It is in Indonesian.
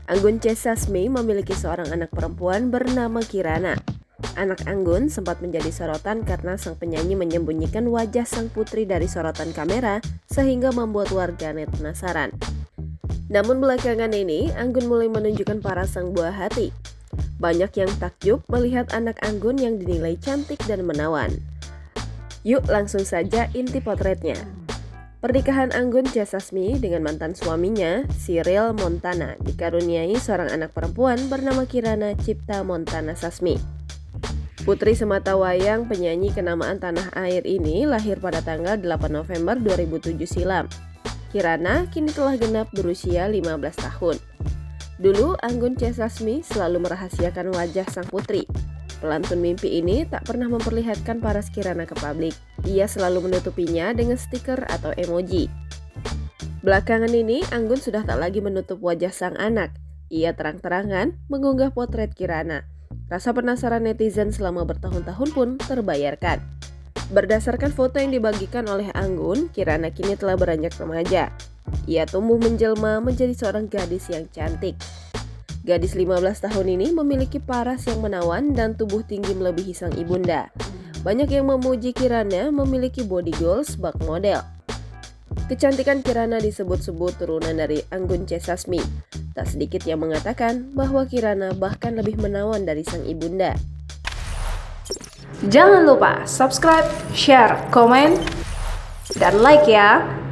Anggun C. Sasmi memiliki seorang anak perempuan bernama Kirana. Anak Anggun sempat menjadi sorotan karena sang penyanyi menyembunyikan wajah sang putri dari sorotan kamera sehingga membuat warganet penasaran. Namun belakangan ini, Anggun mulai menunjukkan paras sang buah hati. Banyak yang takjub melihat anak Anggun yang dinilai cantik dan menawan. Yuk langsung saja inti potretnya. Pernikahan Anggun C. Sasmi dengan mantan suaminya, Cyril Montana, dikaruniai seorang anak perempuan bernama Kirana Cipta Montana Sasmi. Putri sematawayang penyanyi kenamaan tanah air ini lahir pada tanggal 8 November 2007 silam. Kirana kini telah genap berusia 15 tahun. Dulu Anggun C. Sasmi selalu merahasiakan wajah sang putri. Pelantun mimpi ini tak pernah memperlihatkan paras Kirana ke publik. Ia selalu menutupinya dengan stiker atau emoji. Belakangan ini, Anggun sudah tak lagi menutup wajah sang anak. Ia terang-terangan mengunggah potret Kirana. Rasa penasaran netizen selama bertahun-tahun pun terbayarkan. Berdasarkan foto yang dibagikan oleh Anggun, Kirana kini telah beranjak remaja. Ia tumbuh menjelma menjadi seorang gadis yang cantik. Gadis 15 tahun ini memiliki paras yang menawan dan tubuh tinggi melebihi sang ibunda. Banyak yang memuji Kirana memiliki body goals bak model. Kecantikan Kirana disebut-sebut turunan dari Anggun C. Sasmi. Tak sedikit yang mengatakan bahwa Kirana bahkan lebih menawan dari sang ibunda. Jangan lupa subscribe, share, komen, dan like ya!